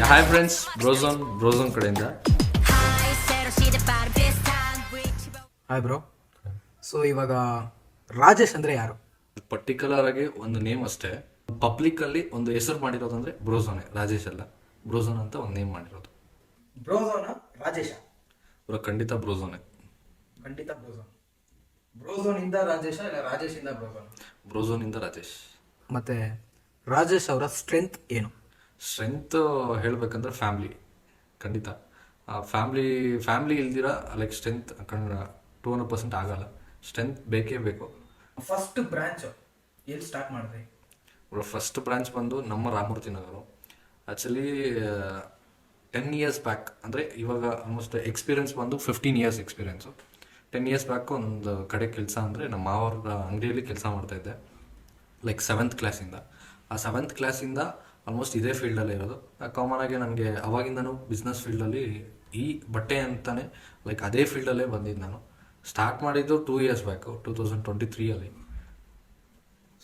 Hi friends, ಬ್ರೋಝೋನ್ ಕಡೆಯಿಂದ. Hi bro. So ಇವಾಗ ರಾಜೇಶ್ ಅಂದರೆ ಯಾರು? ಪರ್ಟಿಕ್ಯುಲರ್ ಆಗಿ ಒಂದು ನೇಮ್ ಅಷ್ಟೇ. ಪಬ್ಲಿಕ್ ಅಲ್ಲಿ ಒಂದು ಹೆಸರು ಮಾಡಿರೋದಂದ್ರೆ ಬ್ರೋಝೋನೆ, ರಾಜೇಶ್ ಅಲ್ಲ. ಬ್ರೋಝೋನ್ ಅಂತ ಒಂದು ನೇಮ್ ಮಾಡಿರೋದು. ಬ್ರೋಝೋನ ರಾಜೇಶ? ಬ್ರೋ ಖಂಡಿತ ಬ್ರೋಝೋನೆ. ಖಂಡಿತ ಬ್ರೋಝೋನ್. ಬ್ರೋಝೋನಿಂದ ರಾಜೇಶ ಇಲ್ಲ ರಾಜೇಶಿಂದ ಬ್ರೋಝೋನ್? ಬ್ರೋಝೋನಿಂದ ರಾಜೇಶ್. ಮತ್ತೆ ರಾಜೇಶ್ ಅವರ ಸ್ಟ್ರೆಂತ್ ಏನು? ಸ್ಟ್ರೆಂತ್ ಹೇಳ್ಬೇಕಂದ್ರೆ ಫ್ಯಾಮ್ಲಿ. ಖಂಡಿತ ಫ್ಯಾಮ್ಲಿ ಇಲ್ದಿರ ಲೈಕ್ ಸ್ಟ್ರೆಂತ್ 200% ಆಗಲ್ಲ. ಸ್ಟ್ರೆಂತ್ ಬೇಕೇ ಬೇಕು. ಫಸ್ಟ್ ಬ್ರಾಂಚ್ ಎಲ್ಲಿ ಸ್ಟಾರ್ಟ್ ಮಾಡಿದ್ರಿ? ಫಸ್ಟ್ ಬ್ರಾಂಚ್ ಬಂದು ನಮ್ಮ Ramamurthy Nagar. Actually 10 years back, ಅಂದರೆ ಇವಾಗ ಆಲ್ಮೋಸ್ಟ್ ಎಕ್ಸ್ಪೀರಿಯನ್ಸ್ ಬಂದು 15 years ಎಕ್ಸ್ಪೀರಿಯನ್ಸು. 10 years ಬ್ಯಾಕ್ ಒಂದು ಕಡೆ ಕೆಲಸ ಅಂದರೆ ನಮ್ಮ ಮಾವರ ಅಂಗಡಿಯಲ್ಲಿ ಕೆಲಸ ಮಾಡ್ತಾಯಿದ್ದೆ, ಲೈಕ್ 7th ಕ್ಲಾಸಿಂದ. ಆ 7th ಕ್ಲಾಸಿಂದ ಆಲ್ಮೋಸ್ಟ್ ಇದೇ ಫೀಲ್ಡಲ್ಲೇ ಇರೋದು. ಕಾಮನ್ ಆಗಿ ನನಗೆ ಅವಾಗಿಂದನೂ ಬಿಸ್ನೆಸ್ ಫೀಲ್ಡಲ್ಲಿ ಈ ಬಟ್ಟೆ ಅಂತಾನೆ ಲೈಕ್ ಅದೇ ಫೀಲ್ಡಲ್ಲೇ ಬಂದಿದ್ದು. ನಾನು ಸ್ಟಾರ್ಟ್ ಮಾಡಿದ್ದು 2 years ಬ್ಯಾಕು, 2023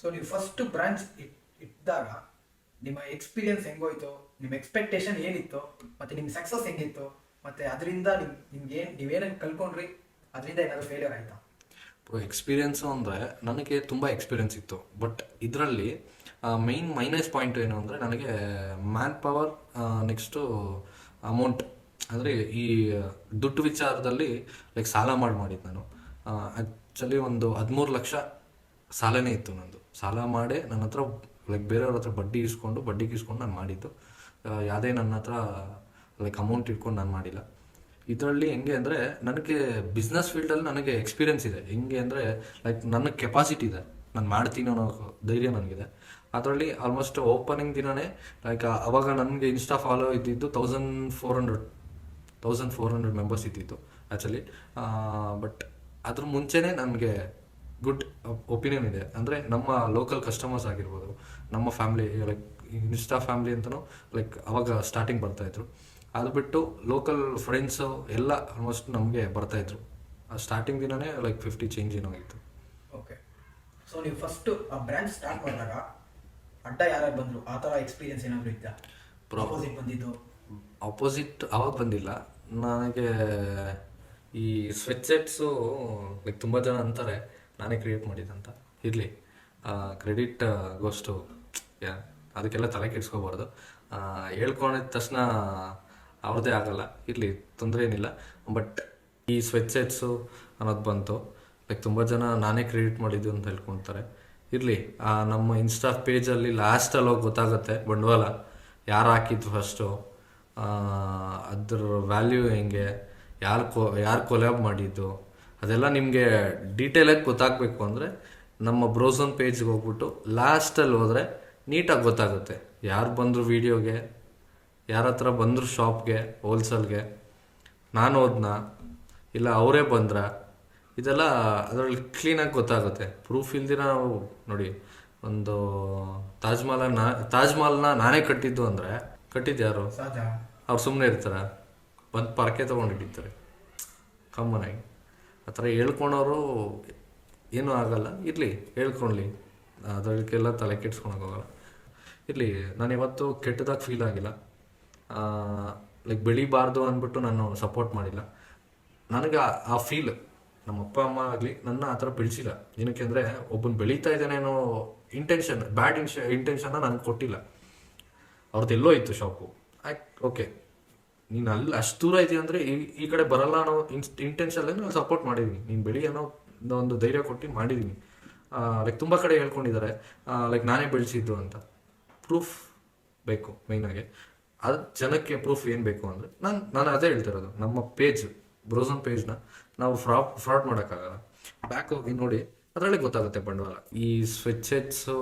ಸೊ ನೀವು ಫಸ್ಟ್ ಬ್ರಾಂಚ್ ಇಟ್ಟಾಗ ನಿಮ್ಮ ಎಕ್ಸ್ಪೀರಿಯನ್ಸ್ ಹೆಂಗೋಯ್ತು? ನಿಮ್ಮ ಎಕ್ಸ್ಪೆಕ್ಟೇಷನ್ ಏನಿತ್ತು? ಮತ್ತು ನಿಮ್ಮ ಸಕ್ಸಸ್ ಹೆಂಗಿತ್ತು? ಮತ್ತು ಅದರಿಂದ ನಿಮ್ಗೆ ನೀವೇನೇನು ಕಲ್ಕೊಂಡ್ರಿ? ಅದರಿಂದ ಏನಾದರೂ ಫೇಲ್ಯೂರ್ ಆಯಿತಾ? ಎಕ್ಸ್ಪೀರಿಯನ್ಸು ಅಂದರೆ ನನಗೆ ತುಂಬ ಎಕ್ಸ್ಪೀರಿಯನ್ಸ್ ಇತ್ತು. ಬಟ್ ಇದರಲ್ಲಿ ಮೈನಸ್ ಪಾಯಿಂಟ್ ಏನು ಅಂದರೆ ನನಗೆ ಮ್ಯಾನ್ ಪವರ್, ನೆಕ್ಸ್ಟು ಅಮೌಂಟ್, ಅಂದರೆ ಈ ದುಡ್ಡು ವಿಚಾರದಲ್ಲಿ ಲೈಕ್ ಸಾಲ ಮಾಡಿದ್ದು ನಾನು. ಆ್ಯಕ್ಚುಲಿ ಒಂದು 13 ಲಕ್ಷ ಸಾಲನೇ ಇತ್ತು ನಂದು. ಸಾಲ ಮಾಡಿ ನನ್ನ ಹತ್ರ ಲೈಕ್ ಬೇರೆಯವ್ರ ಹತ್ರ ಬಡ್ಡಿಗೆ ಇಸ್ಕೊಂಡು ನಾನು ಮಾಡಿದ್ದು. ಯಾವುದೇ ನನ್ನ ಹತ್ರ ಲೈಕ್ ಅಮೌಂಟ್ ಇಟ್ಕೊಂಡು ನಾನು ಮಾಡಿಲ್ಲ. ಇದರಲ್ಲಿ ಹೆಂಗೆ ಅಂದರೆ ನನಗೆ ಬಿಸ್ನೆಸ್ ಫೀಲ್ಡಲ್ಲಿ ನನಗೆ ಎಕ್ಸ್ಪೀರಿಯನ್ಸ್ ಇದೆ. ಹೆಂಗೆ ಅಂದರೆ ಲೈಕ್ ನನ್ನ ಕೆಪಾಸಿಟಿ ಇದೆ, ನಾನು ಮಾಡ್ತೀನಿ ಅನ್ನೋ ಧೈರ್ಯ ನನಗಿದೆ. ಅದರಲ್ಲಿ ಆಲ್ಮೋಸ್ಟ್ ಓಪನಿಂಗ್ ದಿನವೇ ಲೈಕ್ ಅವಾಗ ನನಗೆ ಇನ್ಸ್ಟಾ ಫಾಲೋ ಇದ್ದಿದ್ದು 1400 ಮೆಂಬರ್ಸ್ ಇದ್ದಿತ್ತು ಆ್ಯಕ್ಚುಲಿ. ಬಟ್ ಅದ್ರ ಮುಂಚೆನೇ ನನಗೆ ಗುಡ್ ಒಪಿನಿಯನ್ ಇದೆ. ಅಂದರೆ ನಮ್ಮ ಲೋಕಲ್ ಕಸ್ಟಮರ್ಸ್ ಆಗಿರ್ಬೋದು, ನಮ್ಮ ಫ್ಯಾಮ್ಲಿ ಲೈಕ್ ಇನ್ಸ್ಟಾ ಫ್ಯಾಮ್ಲಿ ಅಂತಲೂ ಲೈಕ್ ಅವಾಗ ಸ್ಟಾರ್ಟಿಂಗ್ ಬರ್ತಾಯಿದ್ರು. ಅದು ಬಿಟ್ಟು ಲೋಕಲ್ ಫ್ರೆಂಡ್ಸು ಎಲ್ಲ ಆಲ್ಮೋಸ್ಟ್ ನಮಗೆ ಬರ್ತಾಯಿದ್ರು. ಸ್ಟಾರ್ಟಿಂಗ್ ದಿನವೇ ಲೈಕ್ 50 ಚೇಂಜ್ ಏನೋ ಆಗಿತ್ತು. ಓಕೆ. ಸೊ ನೀವು ಫಸ್ಟು ಆ ಬ್ರ್ಯಾಂಚ್ ಸ್ಟಾರ್ಟ್ ಮಾಡಿದಾಗ ಅಡ್ಡ ಯಾರು ಬಂದರು? ಆ ಥರ ಎಕ್ಸ್ಪೀರಿಯನ್ಸ್ ಏನಾದರೂ ಇತ್ತಾ? ಅಪೋಸಿಟ್ ಬಂದಿದ್ದು? ಅಪೋಸಿಟ್ ಅವಾಗ ಬಂದಿಲ್ಲ ನನಗೆ. ಈ ಸ್ವೆಟ್ಸೆಟ್ಸು ಲೈಕ್ ತುಂಬ ಜನ ಅಂತಾರೆ ನಾನೇ ಕ್ರಿಯೇಟ್ ಮಾಡಿದ್ದಂತ. ಇರಲಿ, ಕ್ರೆಡಿಟ್ ಗೋಸ್ಟು ಅದಕ್ಕೆಲ್ಲ ತಲೆ ಕೆಡಿಸ್ಕೋಬಾರ್ದು. ಹೇಳ್ಕೊಂಡಿದ ತಕ್ಷಣ ಅವ್ರದ್ದೇ ಆಗಲ್ಲ, ಇರಲಿ, ತೊಂದರೆ ಏನಿಲ್ಲ. ಬಟ್ ಈ ಸ್ವೆಟ್ಸೆಟ್ಸು ಅನ್ನೋದು ಬಂತು, ಲೈಕ್ ತುಂಬ ಜನ ನಾನೇ ಕ್ರಿಯೇಟ್ ಮಾಡಿದ್ದು ಅಂತ ಹೇಳ್ಕೊಳ್ತಾರೆ. ಇರಲಿ, ನಮ್ಮ ಇನ್ಸ್ಟಾ ಪೇಜಲ್ಲಿ ಲಾಸ್ಟಲ್ಲಿ ಹೋಗಿ ಗೊತ್ತಾಗುತ್ತೆ ಬಂಡವಾಳ ಯಾರು ಹಾಕಿದ್ದು ಫಸ್ಟು, ಅದ್ರ ವ್ಯಾಲ್ಯೂ ಹೆಂಗೆ, ಯಾರು ಕೊಲ್ಯಾಬ್ ಮಾಡಿದ್ದು, ಅದೆಲ್ಲ ನಿಮಗೆ ಡೀಟೇಲಾಗಿ ಗೊತ್ತಾಗಬೇಕು ಅಂದರೆ ನಮ್ಮ ಬ್ರೋಝೋನ್ ಪೇಜ್ಗೆ ಹೋಗ್ಬಿಟ್ಟು ಲಾಸ್ಟಲ್ಲಿ ಹೋದರೆ ನೀಟಾಗಿ ಗೊತ್ತಾಗುತ್ತೆ. ಯಾರು ಬಂದರು ವೀಡಿಯೋಗೆ, ಯಾರ ಹತ್ರ ಬಂದರು ಶಾಪ್ಗೆ, ಹೋಲ್ಸೇಲ್ಗೆ, ನಾನು ಹೋದ್ನಾ ಇಲ್ಲ ಅವರೇ ಬಂದ್ರ, ಇದೆಲ್ಲ ಅದರಲ್ಲಿ ಕ್ಲೀನಾಗಿ ಗೊತ್ತಾಗುತ್ತೆ. ಪ್ರೂಫ್ ಇಲ್ದಿರ ನಾವು ನೋಡಿ, ಒಂದು ತಾಜ್ ಮಹಲ್ನ ನಾನೇ ಕಟ್ಟಿದ್ದು ಅಂದರೆ ಕಟ್ಟಿದ್ದು ಯಾರು? ಅವ್ರು ಸುಮ್ಮನೆ ಇರ್ತಾರ? ಬಂದು ಪರಕೆ ತೊಗೊಂಡು ಹಿಡಿತಾರೆ ಕಾಮನ್ ಆಗಿ. ಆ ಥರ ಹೇಳ್ಕೊಳೋರು ಏನೂ ಆಗಲ್ಲ. ಇರಲಿ, ಹೇಳ್ಕೊಳ್ಳಿ, ಅದಕ್ಕೆಲ್ಲ ತಲೆ ಕೆಡ್ಸ್ಕೊಳಕ್ಕೋಗಲ್ಲ. ಇರಲಿ, ನಾನು ಇವತ್ತು ಕೆಟ್ಟದಾಗಿ ಫೀಲ್ ಆಗಿಲ್ಲ. ಲೈಕ್ ಬೆಳಿಬಾರ್ದು ಅಂದ್ಬಿಟ್ಟು ನಾನು ಸಪೋರ್ಟ್ ಮಾಡಿಲ್ಲ. ನನಗೆ ಆ ಫೀಲ್ ನಮ್ಮ ಅಪ್ಪ ಅಮ್ಮ ಆಗಲಿ ನನ್ನ ಆ ಥರ ಬೆಳೆಸಿಲ್ಲ. ಏನಕ್ಕೆ ಅಂದರೆ ಒಬ್ಬನು ಬೆಳೀತಾ ಇದ್ದಾನೇನೋ ಇಂಟೆನ್ಷನ್, ಬ್ಯಾಡ್ ಇಂಟೆನ್ಷನ್ನ ನನಗೆ ಕೊಟ್ಟಿಲ್ಲ. ಅವ್ರದ್ದು ಎಲ್ಲೋ ಇತ್ತು ಶಾಪು, ಓಕೆ ನೀನು ಅಲ್ಲಿ ಅಷ್ಟು ದೂರ ಇದೆಯಾ ಅಂದರೆ ಈ ಕಡೆ ಬರಲ್ಲ ಅನ್ನೋ ಇಂಟೆನ್ಷನ್ಲೇ ನಾನು ಸಪೋರ್ಟ್ ಮಾಡಿದ್ದೀನಿ. ನೀನು ಬೆಳಿ ಅನ್ನೋ ಒಂದು ಧೈರ್ಯ ಕೊಟ್ಟು ಮಾಡಿದ್ದೀನಿ. ಲೈಕ್ ತುಂಬ ಕಡೆ ಹೇಳ್ಕೊಂಡಿದ್ದಾರೆ ಲೈಕ್ ನಾನೇ ಬೆಳೆಸಿದ್ದು ಅಂತ. ಪ್ರೂಫ್ ಬೇಕು ಮೇಯ್ನಾಗೆ. ಅದು ಜನಕ್ಕೆ ಪ್ರೂಫ್ ಏನು ಬೇಕು ಅಂದರೆ ನಾನು ಅದೇ ಹೇಳ್ತಿರೋದು. ನಮ್ಮ ಪೇಜ್, ಬ್ರೋಝೋನ್ ಪೇಜ್ನ ನಾವು ಫ್ರಾಡ್ ಮಾಡೋಕ್ಕಾಗಲ್ಲ. ಬ್ಯಾಕ್ ಹೋಗಿ ನೋಡಿ, ಅದರಲ್ಲೇ ಗೊತ್ತಾಗುತ್ತೆ ಬಂಡವಾಳ. ಈ ಸ್ವೆಟ್ಸೆಟ್ಸು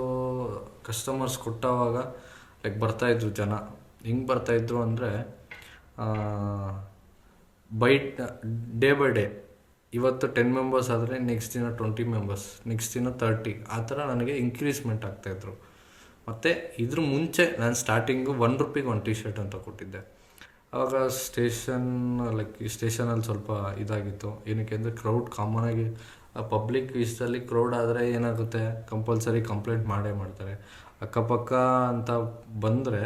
ಕಸ್ಟಮರ್ಸ್ ಕೊಟ್ಟವಾಗ ಲೈಕ್ ಬರ್ತಾಯಿದ್ರು ಜನ. ಹೆಂಗೆ ಬರ್ತಾಯಿದ್ರು ಅಂದರೆ ಡೇ ಬೈ ಡೇ, ಇವತ್ತು 10 ಮೆಂಬರ್ಸ್ ಆದರೆ ನೆಕ್ಸ್ಟ್ ದಿನ 20 ಮೆಂಬರ್ಸ್, ನೆಕ್ಸ್ಟ್ ದಿನ 30, ಆ ಥರ ನನಗೆ ಇನ್ಕ್ರೀಸ್ಮೆಂಟ್ ಆಗ್ತಾಯಿದ್ರು. ಮತ್ತು ಇದ್ರ ಮುಂಚೆ ನಾನು ಸ್ಟಾರ್ಟಿಂಗು ₹1 ಒಂದು ಟಿ ಶರ್ಟ್ ಅಂತ ಕೊಟ್ಟಿದ್ದೆ. ಆವಾಗ ಸ್ಟೇಷನಲ್ಲಿ ಸ್ವಲ್ಪ ಇದಾಗಿತ್ತು. ಏನಕ್ಕೆ ಅಂದರೆ ಕ್ರೌಡ್ ಕಾಮನಾಗಿ ಪಬ್ಲಿಕ್ ವಿಷಯದಲ್ಲಿ ಕ್ರೌಡ್ ಆದರೆ ಏನಾಗುತ್ತೆ, ಕಂಪಲ್ಸರಿ ಕಂಪ್ಲೇಂಟ್ ಮಾಡೇ ಮಾಡ್ತಾರೆ. ಅಕ್ಕಪಕ್ಕ ಅಂತ ಬಂದರೆ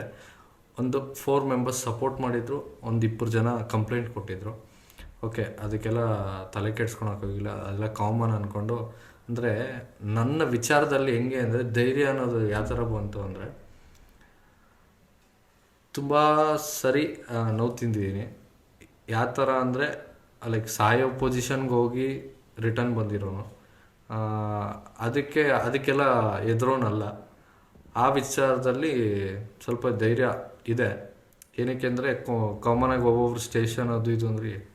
ಒಂದು 4 ಮೆಂಬರ್ಸ್ ಸಪೋರ್ಟ್ ಮಾಡಿದ್ರು, ಒಂದು 20 ಜನ ಕಂಪ್ಲೇಂಟ್ ಕೊಟ್ಟಿದ್ರು. ಓಕೆ, ಅದಕ್ಕೆಲ್ಲ ತಲೆ ಕೆಡ್ಸ್ಕೊಳಕ್ಕೋಗಿಲ್ಲ, ಅದೆಲ್ಲ ಕಾಮನ್ ಅಂದ್ಕೊಂಡು. ಅಂದರೆ ನನ್ನ ವಿಚಾರದಲ್ಲಿ ಹೆಂಗೆ ಅಂದರೆ ಧೈರ್ಯ ಅನ್ನೋದು ಯಾವ ಥರ ಬಂತು ಅಂದರೆ, ತುಂಬ ಸರಿ ನೋವು ತಿಂದಿದ್ದೀನಿ. ಯಾವ ಥರ ಅಂದರೆ ಲೈಕ್ ಸಾಯೋ ಪೊಸಿಷನ್ಗೆ ಹೋಗಿ ರಿಟರ್ನ್ ಬಂದಿರೋನು. ಅದಕ್ಕೆಲ್ಲ ಎದುರೋನಲ್ಲ. ಆ ವಿಚಾರದಲ್ಲಿ ಸ್ವಲ್ಪ ಧೈರ್ಯ ಇದೆ. ಏನಕ್ಕೆ ಅಂದರೆ ಕಾಮನಾಗಿ ಒಬ್ಬೊಬ್ರು ಸ್ಟೇಷನ್ ಅದು ಇದು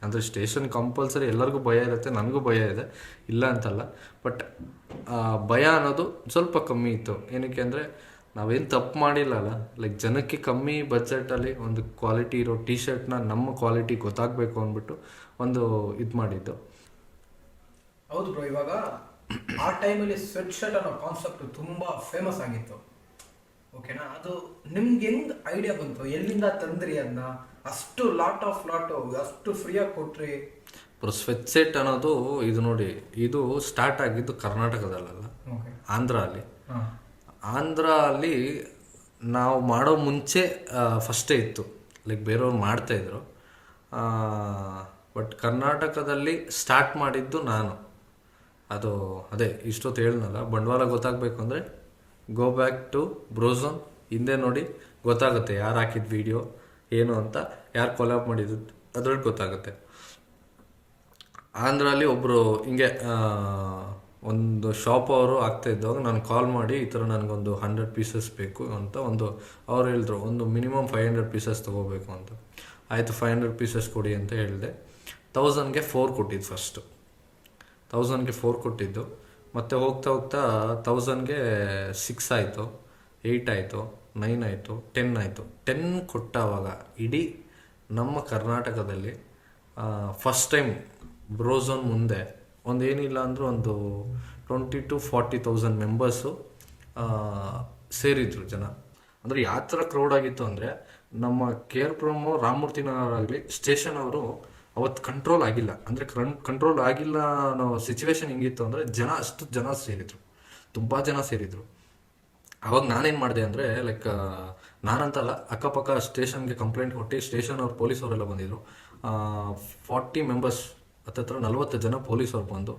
ಅಂದರೆ ಸ್ಟೇಷನ್ ಕಂಪಲ್ಸರಿ ಎಲ್ಲರಿಗೂ ಭಯ ಇರುತ್ತೆ, ನನಗೂ ಭಯ ಇದೆ, ಇಲ್ಲ ಅಂತಲ್ಲ. ಬಟ್ ಭಯ ಅನ್ನೋದು ಸ್ವಲ್ಪ ಕಮ್ಮಿ ಇತ್ತು. ಏನಕ್ಕೆ ಅಂದರೆ ನಾವೇನು ತಪ್ಪು ಮಾಡಿಲ್ಲಲ್ಲ. ಲೈಕ್ ಜನಕ್ಕೆ ಕಮ್ಮಿ ಬಜೆಟಲ್ಲಿ ಒಂದು ಕ್ವಾಲಿಟಿ ಇರೋ ಟಿ ಶರ್ಟ್ನ ನಮ್ಮ ಕ್ವಾಲಿಟಿ ಗೊತ್ತಾಗಬೇಕು ಅಂದ್ಬಿಟ್ಟು ಒಂದು ಇದು ಮಾಡಿದ್ದು. ಹೌದು ಬ್ರೋ, ಇವಾಗ ಆ ಟೈಮಲ್ಲಿ ಸ್ವೆಟ್ ಶರ್ಟ್ ಅನ್ನೋ ಕಾನ್ಸೆಪ್ಟ್ ತುಂಬ ಫೇಮಸ್ ಆಗಿತ್ತು. ಓಕೆನಾ, ಅದು ನಿಮ್ಗೆ ಹೆಂಗ್ ಐಡಿಯಾ ಬಂತು, ಎಲ್ಲಿಂದ ತಂದ್ರಿ ಅದನ್ನ? ಅಷ್ಟು ಲಾಟ್ ಅಷ್ಟು ಫ್ರೀಯಾಗಿ ಕೊಟ್ರಿ. ಸ್ವೆಟ್ ಸೆಟ್ ಅನ್ನೋದು ಇದು ನೋಡಿ, ಇದು ಸ್ಟಾರ್ಟ್ ಆಗಿದ್ದು ಕರ್ನಾಟಕದಲ್ಲ, ಆಂಧ್ರ ಅಲ್ಲಿ ನಾವು ಮಾಡೋ ಮುಂಚೆ ಫಸ್ಟೇ ಇತ್ತು. ಲೈಕ್ ಬೇರೆಯವ್ರು ಮಾಡ್ತಾಯಿದ್ರು, ಬಟ್ ಕರ್ನಾಟಕದಲ್ಲಿ ಸ್ಟಾರ್ಟ್ ಮಾಡಿದ್ದು ನಾನು. ಅದು ಅದೇ ಇಷ್ಟೊತ್ತು ಹೇಳಿದ್ನಲ್ಲ, ಬಂಡವಾಳ ಗೊತ್ತಾಗಬೇಕು ಅಂದರೆ ಗೋ ಬ್ಯಾಕ್ ಟು ಬ್ರೋಝೋನ್, ಹಿಂದೆ ನೋಡಿ ಗೊತ್ತಾಗುತ್ತೆ ಯಾರು ಹಾಕಿದ ವಿಡಿಯೋ ಏನು ಅಂತ, ಯಾರು ಕೊಲಾಬ್ ಮಾಡಿದ್ದು ಅದ್ರಲ್ಲಿ ಗೊತ್ತಾಗುತ್ತೆ. ಆಂಧ್ರಲ್ಲಿ ಒಬ್ಬರು ಹಿಂಗೆ ಒಂದು ಶಾಪ್ ಅವರು ಆಗ್ತಾ ಇದ್ದಾಗ ನಾನು ಕಾಲ್ ಮಾಡಿ ಈ ಥರ ನನಗೊಂದು 100 ಪೀಸಸ್ ಬೇಕು ಅಂತ ಅವ್ರು ಹೇಳಿದ್ರು, ಒಂದು ಮಿನಿಮಮ್ 500 ಪೀಸಸ್ ತೊಗೋಬೇಕು ಅಂತ. ಆಯಿತು, 500 ಪೀಸಸ್ ಕೊಡಿ ಅಂತ ಹೇಳಿದೆ. 1000ಗೆ 4 ಕೊಟ್ಟಿದ್ದು ಫಸ್ಟು. 1000ಗೆ 4 ಕೊಟ್ಟಿದ್ದು, ಮತ್ತು ಹೋಗ್ತಾ 1000ಗೆ 6 ಆಯಿತು, 8 ಆಯಿತು, 9 ಆಯಿತು, 10 ಆಯಿತು. 10 ಕೊಟ್ಟಾವಾಗ ಇಡೀ ನಮ್ಮ ಕರ್ನಾಟಕದಲ್ಲಿ ಫಸ್ಟ್ ಟೈಮ್ ಬ್ರೋಝೋನ್ ಮುಂದೆ ಏನಿಲ್ಲ ಅಂದರೂ ಒಂದು 20,000 to 40,000 ಮೆಂಬರ್ಸು ಸೇರಿದ್ರು ಜನ. ಅಂದರೆ ಯಾವ ಥರ ಕ್ರೌಡ್ ಆಗಿತ್ತು ಅಂದರೆ, ನಮ್ಮ KR ರಾಮಮೂರ್ತಿ ನಗರ ಆಗಲಿ ಸ್ಟೇಷನ್ ಅವರು ಅವತ್ತು ಕಂಟ್ರೋಲ್ ಆಗಿಲ್ಲ. ಅಂದರೆ ಕಂಟ್ರೋಲ್ ಆಗಿಲ್ಲ ಅನ್ನೋ ಸಿಚುವೇಶನ್ ಹೆಂಗಿತ್ತು ಅಂದರೆ, ಅಷ್ಟು ಜನ ಸೇರಿದ್ರು, ತುಂಬ ಜನ ಸೇರಿದ್ರು. ಅವಾಗ ನಾನೇನು ಮಾಡಿದೆ ಅಂದರೆ, ಲೈಕ್ ನಾನಂತಲ್ಲ, ಅಕ್ಕಪಕ್ಕ ಸ್ಟೇಷನ್ಗೆ ಕಂಪ್ಲೇಂಟ್ ಕೊಟ್ಟು ಸ್ಟೇಷನ್ ಅವ್ರು ಪೊಲೀಸವರೆಲ್ಲ ಬಂದಿದ್ರು. 40 ಮೆಂಬರ್ಸ್, ಹತ್ತತ್ರ 40 ಜನ ಪೊಲೀಸವ್ರು ಬಂದು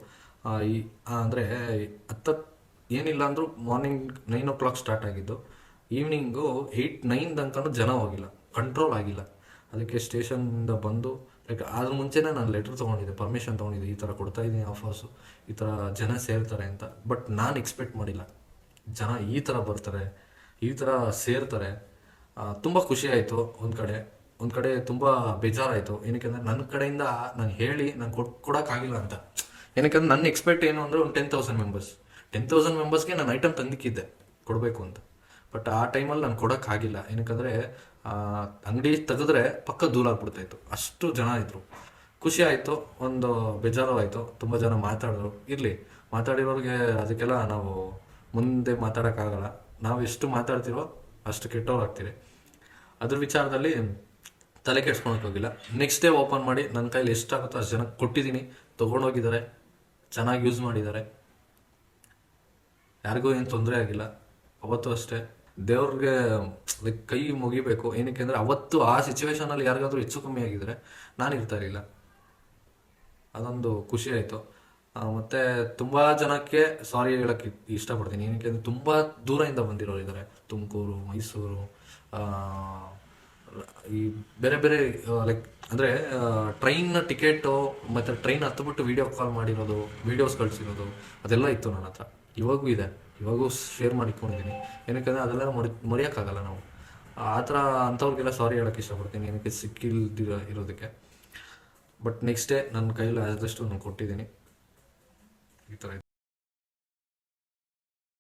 ಅಂದರೆ ಏನಿಲ್ಲ ಅಂದರೂ ಮಾರ್ನಿಂಗ್ 9 o'clock ಸ್ಟಾರ್ಟ್ ಆಗಿದ್ದು, ಈವ್ನಿಂಗು 8-9 ತನಕ ಜನ ಹೋಗಿಲ್ಲ, ಕಂಟ್ರೋಲ್ ಆಗಿಲ್ಲ. ಅದಕ್ಕೆ ಸ್ಟೇಷನ್ನಿಂದ ಬಂದು ಲೈಕ್ ಅದ್ರ ಮುಂಚೆನೇ ನಾನು ಲೆಟ್ರ್ ತೊಗೊಂಡಿದ್ದೆ, ಪರ್ಮಿಷನ್ ತೊಗೊಂಡಿದ್ದೆ, ಈ ಥರ ಕೊಡ್ತಾ ಇದ್ದೀನಿ ಆಫರ್ಸು, ಈ ಥರ ಜನ ಸೇರ್ತಾರೆ ಅಂತ. ಬಟ್ ನಾನು ಎಕ್ಸ್ಪೆಕ್ಟ್ ಮಾಡಿಲ್ಲ ಜನ ಈ ಥರ ಬರ್ತಾರೆ, ಈ ಥರ ಸೇರ್ತಾರೆ. ತುಂಬ ಖುಷಿ ಆಯಿತು. ಒಂದು ಕಡೆ ತುಂಬ ಬೇಜಾರಾಯಿತು. ಏನಕ್ಕೆಂದರೆ ನನ್ನ ಕಡೆಯಿಂದ ನಾನು ಹೇಳಿ ನಾನು ಕೊಡೋಕ್ಕಾಗಿಲ್ಲ ಅಂತ. ಏನಕ್ಕೆಂದ್ರೆ ನನ್ನ ಎಕ್ಸ್ಪೆಕ್ಟ್ ಏನು ಅಂದರೆ ಒಂದು 10,000 ಮೆಂಬರ್ಸ್ಗೆ ನಾನು ಐಟಮ್ ತಂದಿಕ್ಕಿದ್ದೆ ಕೊಡಬೇಕು ಅಂತ. ಬಟ್ ಆ ಟೈಮಲ್ಲಿ ನಾನು ಕೊಡೋಕ್ಕಾಗಿಲ್ಲ. ಏನಕ್ಕೆಂದರೆ ಅಂಗಡಿ ತೆಗೆದ್ರೆ ಪಕ್ಕ ದೂರ ಆಗ್ಬಿಡ್ತಾಯಿತ್ತು, ಅಷ್ಟು ಜನ ಇದ್ದರು. ಖುಷಿ ಆಯಿತು, ಒಂದು ಬೇಜಾರು ಆಯಿತು. ತುಂಬ ಜನ ಮಾತಾಡಿದ್ರು. ಇರಲಿ, ಮಾತಾಡಿರೋರಿಗೆ ಅದಕ್ಕೆಲ್ಲ ನಾವು ಮುಂದೆ ಮಾತಾಡೋಕ್ಕಾಗಲ್ಲ. ನಾವು ಎಷ್ಟು ಮಾತಾಡ್ತೀರೋ ಅಷ್ಟು ಕೆಟ್ಟವ್ರು ಆಗ್ತೀವಿ. ಅದ್ರ ವಿಚಾರದಲ್ಲಿ ತಲೆ ಕೆಡ್ಸ್ಕೊಳಕ್ಕೋಗಿಲ್ಲ. ನೆಕ್ಸ್ಟ್ ಡೇ ಓಪನ್ ಮಾಡಿ ನನ್ನ ಕೈಲಿ ಎಷ್ಟಾಗುತ್ತೋ ಅಷ್ಟು ಜನಕ್ಕೆ ಕೊಟ್ಟಿದ್ದೀನಿ, ತೊಗೊಂಡೋಗಿದ್ದಾರೆ, ಚೆನ್ನಾಗಿ ಯೂಸ್ ಮಾಡಿದ್ದಾರೆ, ಯಾರಿಗೂ ಏನು ತೊಂದರೆ ಆಗಿಲ್ಲ. ಅವತ್ತು ಅಷ್ಟೇ ದೇವ್ರಿಗೆ ಲೈಕ್ ಕೈ ಮುಗಿಬೇಕು. ಏನಕ್ಕೆ ಅಂದರೆ ಅವತ್ತು ಆ ಸಿಚುವೇಶನಲ್ಲಿ ಯಾರಿಗಾದ್ರೂ ಹೆಚ್ಚು ಕಮ್ಮಿ ಆಗಿದ್ರೆ ನಾನು ಇರ್ತಾ ಇರಲಿಲ್ಲ. ಅದೊಂದು ಖುಷಿ ಆಯಿತು. ಮತ್ತು ತುಂಬ ಜನಕ್ಕೆ ಸಾರಿ ಹೇಳೋಕ್ಕೆ ಇಷ್ಟಪಡ್ತೀನಿ. ಏನಕ್ಕೆ ಅಂದರೆ ತುಂಬ ದೂರದಿಂದ ಬಂದಿರೋರು ಇದ್ದಾರೆ, ತುಮಕೂರು, ಮೈಸೂರು, ಈ ಬೇರೆ ಬೇರೆ ಲೈಕ್ ಅಂದರೆ ಟ್ರೈನ್ ಟಿಕೆಟು ಮತ್ತು ಟ್ರೈನ್ ಹತ್ಬಿಟ್ಟು ವೀಡಿಯೋ ಕಾಲ್ ಮಾಡಿರೋದು, ವೀಡಿಯೋಸ್ ಕಳಿಸಿರೋದು ಅದೆಲ್ಲ ಇತ್ತು ನನ್ನ ಹತ್ರ. ಇವಾಗೂ ಇದೆ, ಇವಾಗೂ ಶೇರ್ ಮಾಡಿಕೊಂಡಿದ್ದೀನಿ. ಏನಕ್ಕೆ ಅದೆಲ್ಲ ಮರೆಯೋಕ್ಕಾಗಲ್ಲ ನಾವು. ಆ ಥರ ಅಂಥವ್ರಿಗೆಲ್ಲ ಸಾರಿ ಹೇಳೋಕ್ಕೆ ಇಷ್ಟಪಡ್ತೀನಿ, ಏನಕ್ಕೆ ಇರೋದಕ್ಕೆ. ಬಟ್ ನೆಕ್ಸ್ಟ್ ಡೇ ನನ್ನ ಕೈಲಿ ಆದಷ್ಟು ನಾನು ಕೊಟ್ಟಿದ್ದೀನಿ. ಈ ಥರ